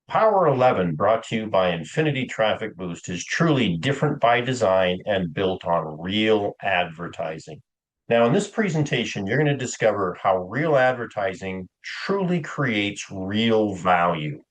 Power 11, brought to you by Infinity Traffic Boost, is truly different by design and built on real advertising. Now, in this presentation, you're going to discover how real advertising truly creates real value.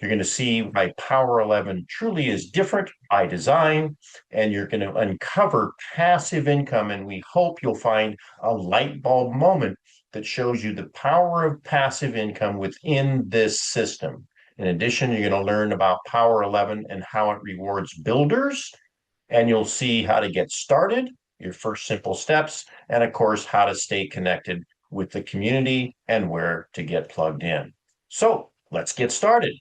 You're going to see why Power 11 truly is different by design, and you're going to uncover passive income. And we hope you'll find a light bulb moment that shows you the power of passive income within this system. In addition, you're going to learn about Power 11 and how it rewards builders, and you'll see how to get started, your first simple steps, and of course, how to stay connected with the community and where to get plugged in. So let's get started.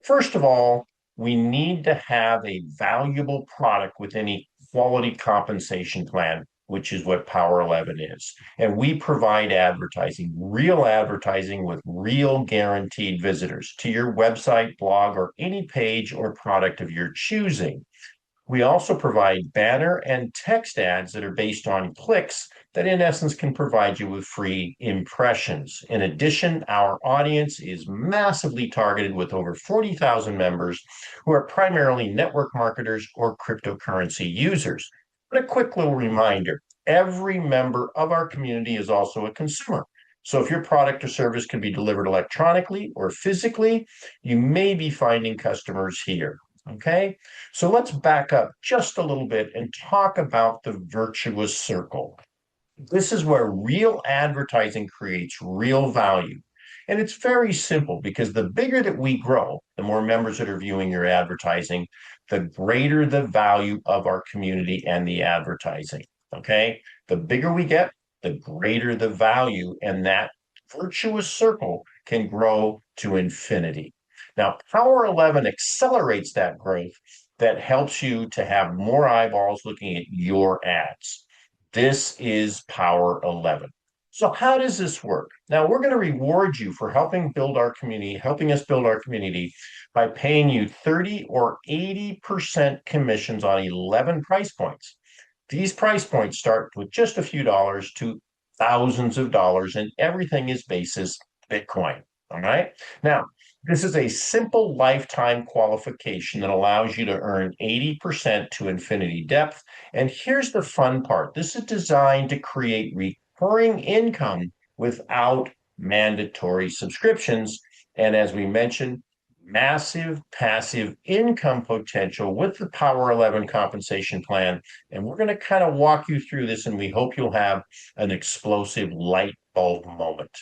First of all, we need to have a valuable product with any quality compensation plan, which is what Power 11 is. And we provide real advertising with real guaranteed visitors to your website, blog, or any page or product of your choosing. We also provide banner and text ads that are based on clicks that, in essence, can provide you with free impressions. In addition, our audience is massively targeted with over 40,000 members who are primarily network marketers or cryptocurrency users. But a quick little reminder, every member of our community is also a consumer. So if your product or service can be delivered electronically or physically, you may be finding customers here. Okay, so let's back up just a little bit and talk about the virtuous circle. This is where real advertising creates real value. And it's very simple because the bigger that we grow, the more members that are viewing your advertising, the greater the value of our community and the advertising. Okay, the bigger we get, the greater the value, and that virtuous circle can grow to infinity. Now, Power 11 accelerates that growth that helps you to have more eyeballs looking at your ads. This is Power 11. So how does this work? Now, we're going to reward you for helping us build our community by paying you 30 or 80% commissions on 11 price points. These price points start with just a few dollars to thousands of dollars, and everything is basis Bitcoin. All right. Now, this is a simple lifetime qualification that allows you to earn 80% to infinity depth. And here's the fun part. This is designed to create recurring income without mandatory subscriptions. And as we mentioned, massive passive income potential with the Power 11 compensation plan. And we're going to kind of walk you through this, and we hope you'll have an explosive light bulb moment.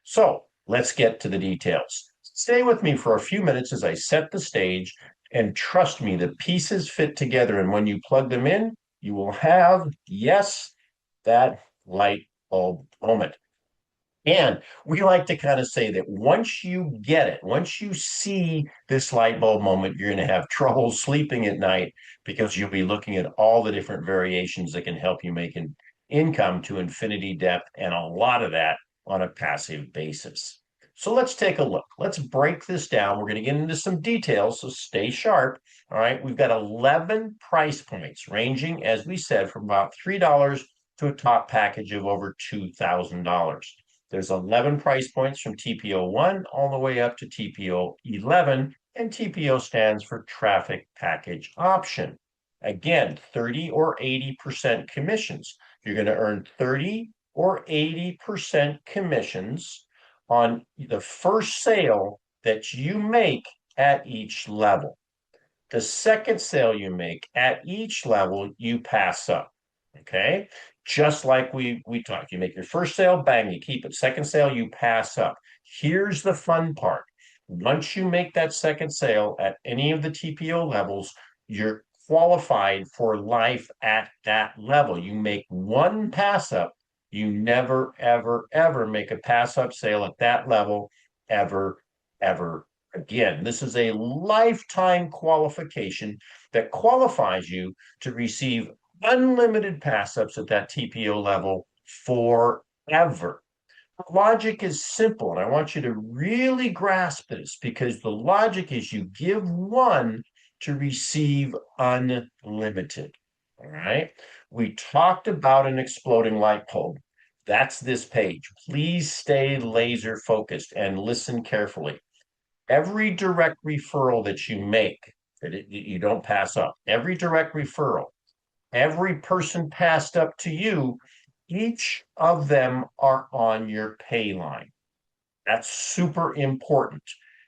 So let's get to the details. Stay with me for a few minutes as I set the stage, and trust me, the pieces fit together. And when you plug them in, you will have, yes, that light bulb moment. And we like to kind of say that once you get it, once you see this light bulb moment, you're going to have trouble sleeping at night because you'll be looking at all the different variations that can help you make an income to infinity depth, and a lot of that on a passive basis. So let's take a look. Let's break this down. We're going to get into some details, so stay sharp. All right, we've got 11 price points ranging, as we said, from about $3 to a top package of over $2,000. There's 11 price points from TPO 1 all the way up to TPO 11, and TPO stands for Traffic Package Option. Again, 30 or 80% commissions. You're going to earn 30 or 80% commissions on the first sale that you make at each level. The second sale you make at each level, you pass up. Okay. Just like we talked, you make your first sale, bang, you keep it. Second sale, you pass up. Here's the fun part. Once you make that second sale at any of the TPO levels, you're qualified for life at that level. You make one pass up. You never, ever, ever make a pass up sale at that level, ever, ever again. This is a lifetime qualification that qualifies you to receive unlimited pass ups at that TPO level forever. The logic is simple, and I want you to really grasp this because the logic is you give one to receive unlimited. All right. We talked about an exploding light bulb. That's this page. Please stay laser focused and listen carefully. Every direct referral that you make, you don't pass up, every direct referral, every person passed up to you, each of them are on your pay line. That's super important.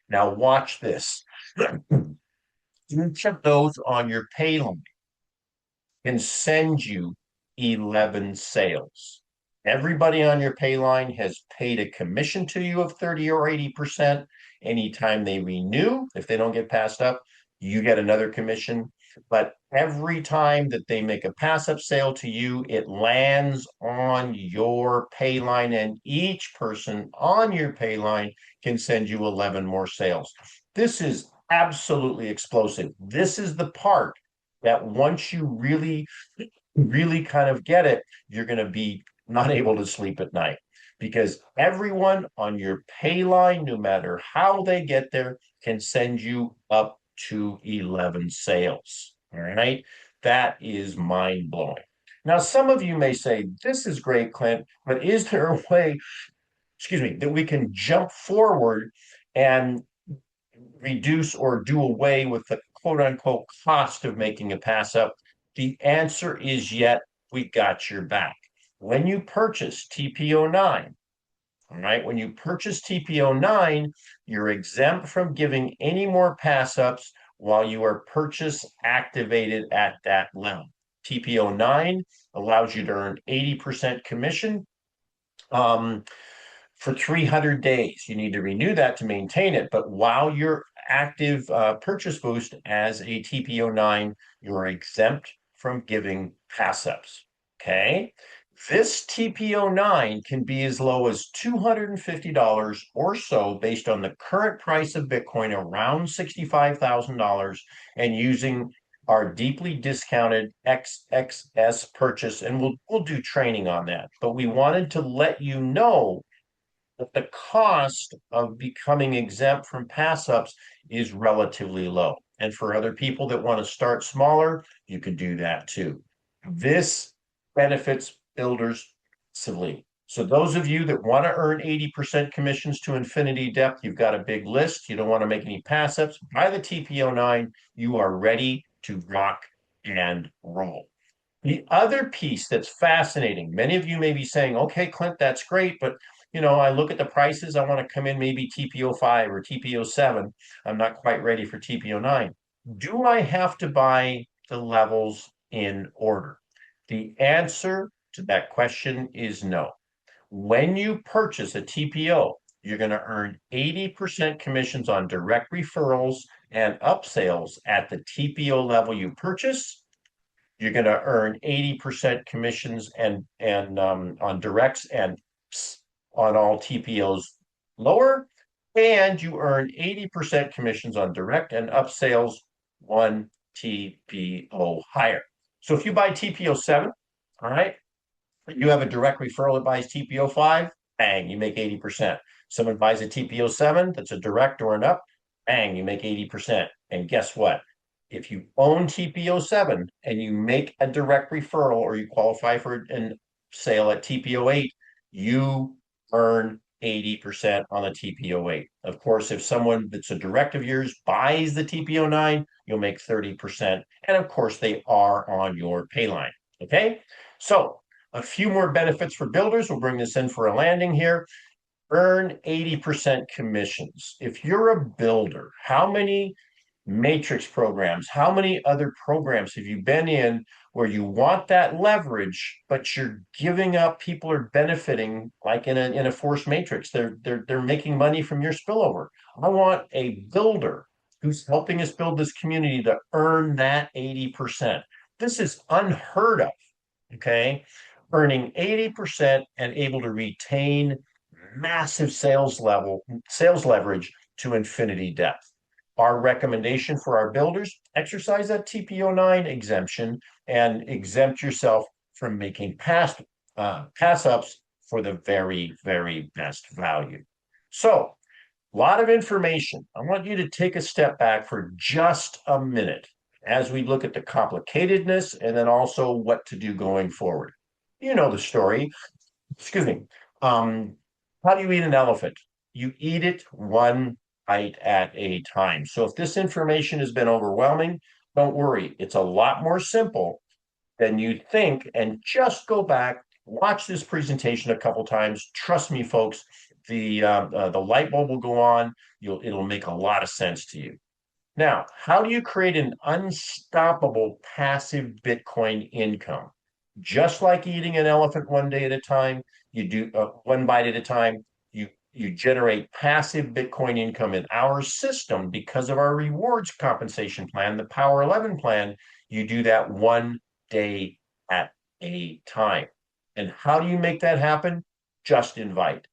Now, watch this. Each of those on your pay line can send you 11 sales. Everybody on your pay line has paid a commission to you of 30 or 80%. Anytime they renew, if they don't get passed up, you get another commission. But every time that they make a pass up sale to you, it lands on your pay line, and each person on your pay line can send you 11 more sales. This is absolutely explosive. This is the part that once you really kind of get it, you're going to be not able to sleep at night because everyone on your pay line, no matter how they get there, can send you up to 11 sales. All right. That is mind blowing. Now, some of you may say, this is great, Clint, but is there a way, excuse me, that we can jump forward and reduce or do away with the quote unquote cost of making a pass up? The answer is yet, we got your back. When you purchase TPO9, all right, when you purchase TPO9, you're exempt from giving any more pass ups while you are purchase activated at that level. TPO9 allows you to earn 80% commission. For 300 days. You need to renew that to maintain it. But while you're active purchase boost as a TPO9, you're exempt from giving pass ups. Okay. This TPO9 can be as low as $250 or so based on the current price of Bitcoin, around $65,000, and using our deeply discounted XXS purchase. And we'll do training on that. But we wanted to let you know that the cost of becoming exempt from pass ups is relatively low. And for other people that want to start smaller, you can do that too. This benefits builders massively. So those of you that want to earn 80% commissions to infinity depth, you've got a big list. You don't want to make any pass ups. Buy the TPO9. You are ready to rock and roll. The other piece that's fascinating, many of you may be saying, okay, Clint, that's great, but I look at the prices, I want to come in maybe TPO5 or TPO7. I'm not quite ready for TPO9. Do I have to buy the levels in order? The answer to that question is no. When you purchase a TPO, you're going to earn 80% commissions on direct referrals and upsales at the TPO level you purchase. You're going to earn 80% commissions and on directs and on all TPOs lower, and you earn 80% commissions on direct and upsales one TPO higher. So if you buy TPO 7, all right, you have a direct referral that buys TPO 5, bang, you make 80%. Someone buys a TPO 7 that's a direct or an up, bang, you make 80%. And guess what? If you own TPO 7 and you make a direct referral or you qualify for a sale at TPO 8, you earn 80% on the TPO 8. Of course, if someone that's a direct of yours buys the TPO 9, you'll make 30%. And of course, they are on your pay line. Okay. So a few more benefits for builders. We'll bring this in for a landing here. Earn 80% commissions. If you're a builder, how many matrix programs, how many other programs have you been in where you want that leverage, but you're giving up, people are benefiting, like in a forced matrix, they're making money from your spillover. I want a builder who's helping us build this community to earn that 80%. This is unheard of. Okay. Earning 80% and able to retain massive sales leverage to infinity depth. Our recommendation for our builders, exercise that TPO9 exemption and exempt yourself from making pass ups for the very, very best value. So, a lot of information. I want you to take a step back for just a minute as we look at the complicatedness and then also what to do going forward. You know the story. Excuse me. How do you eat an elephant? You eat it one bite at a time. So if this information has been overwhelming, don't worry. It's a lot more simple than you think. And just go back, watch this presentation a couple times. Trust me, folks, the light bulb will go on. It'll make a lot of sense to you. Now, how do you create an unstoppable passive Bitcoin income? Just like eating an elephant one day at a time, you do one bite at a time. You generate passive Bitcoin income in our system because of our rewards compensation plan, the Power11 plan. You do that one day at a time. And how do you make that happen? Just invite.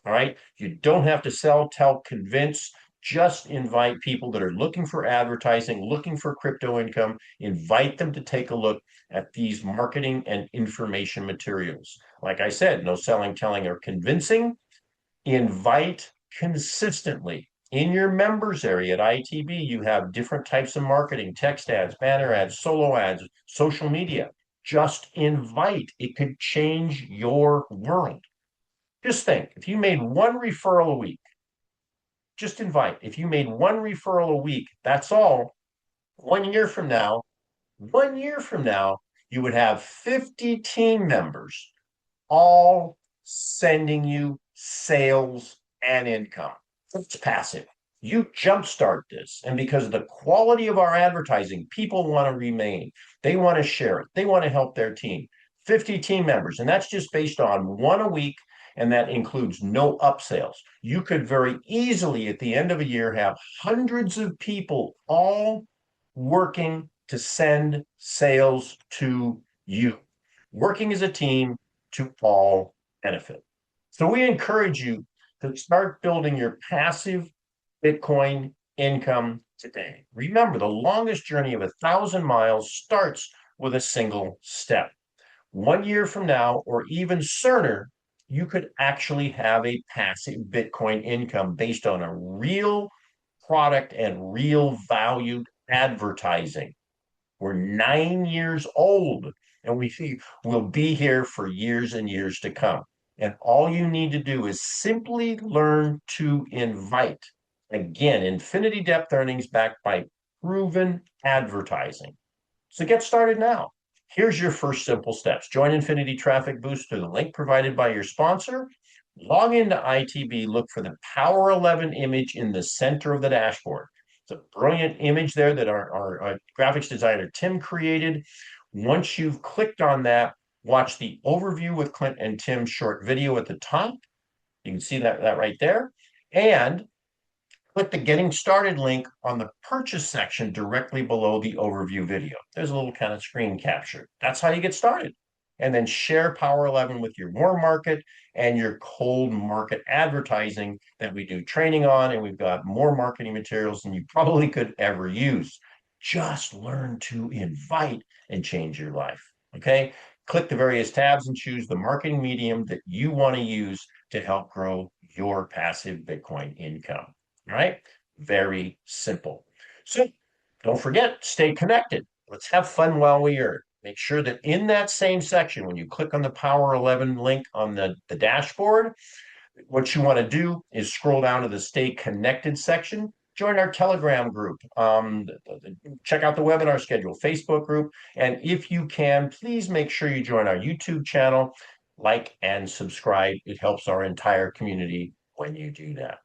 All right. You don't have to sell, tell, convince. Just invite people that are looking for advertising, looking for crypto income. Invite them to take a look at these marketing and information materials. Like I said, no selling, telling, or convincing. Invite consistently. In your members area at ITB, you have different types of marketing, text ads, banner ads, solo ads, social media. Just invite. It could change your world. Just think, if you made one referral a week, just invite. If you made one referral a week, that's all. 1 year from now, 1 year from now, you would have 50 team members all sending you sales and income. It's passive. You jumpstart this. And because of the quality of our advertising, people want to remain. They want to share it. They want to help their team. 50 team members. And that's just based on one a week. And that includes no upsells. You could very easily, at the end of a year, have hundreds of people all working to send sales to you, working as a team to all benefit. So we encourage you to start building your passive Bitcoin income today. Remember, the longest journey of 1,000 miles starts with a single step. 1 year from now, or even sooner, you could actually have a passive Bitcoin income based on a real product and real valued advertising. We're 9 years old, and we'll be here for years and years to come. And all you need to do is simply learn to invite. Again, infinity depth earnings backed by proven advertising. So get started now. Here's your first simple steps. Join Infinity Traffic Boost through the link provided by your sponsor. Log into ITB, look for the Power11 image in the center of the dashboard. It's a brilliant image there that our graphics designer Tim created. Once you've clicked on that, watch the overview with Clint and Tim short video at the top. You can see that right there. And click the Getting Started link on the purchase section directly below the overview video. There's a little kind of screen capture. That's how you get started. And then share Power11 with your warm market and your cold market advertising that we do training on. And we've got more marketing materials than you probably could ever use. Just learn to invite and change your life. Okay. Click the various tabs and choose the marketing medium that you want to use to help grow your passive Bitcoin income. All right. Very simple. So don't forget, stay connected. Let's have fun while we are. Make sure that in that same section, when you click on the Power11 link on the dashboard, what you want to do is scroll down to the Stay Connected section. Join our Telegram group. Check out the webinar schedule, Facebook group. And if you can, please make sure you join our YouTube channel, like and subscribe. It helps our entire community when you do that.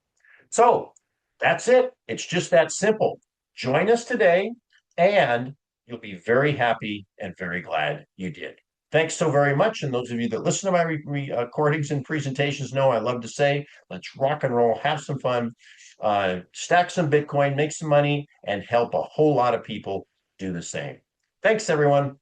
So that's it. It's just that simple. Join us today, and you'll be very happy and very glad you did. Thanks so very much. And those of you that listen to my recordings and presentations know I love to say, let's rock and roll, have some fun, stack some Bitcoin, make some money, and help a whole lot of people do the same. Thanks, everyone.